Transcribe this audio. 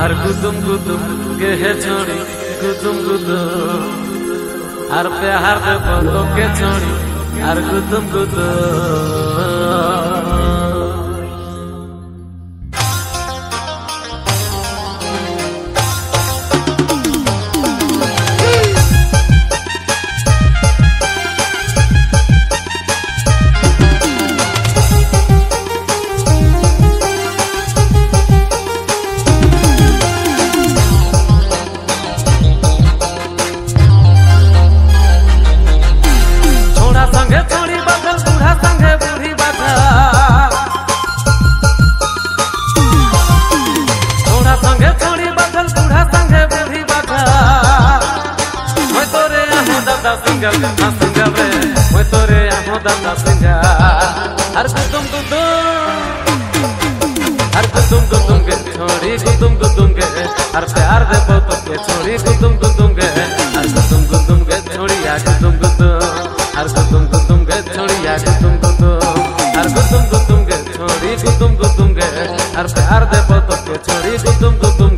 আর গুদুম গুদুম কে হে छोड़ी गुदुम गुदुम আর प्यार दे पतो के छोड़ी আর गुदुम गुदुम सिंगल सिंगल रे मैं तोरे आहो दादा सिंगल हर गुदुम गुदुम के छोड़ी गुदुम के हर प्यार दे पतो के छोड़ी गुदुम के हर गुदुम के छोड़ी या गुदुम हर गुदुम के छोड़ी या गुदुम हर गुदुम के छोड़ी गुदुम के हर प्यार दे पतो के छोड़ी गुदुम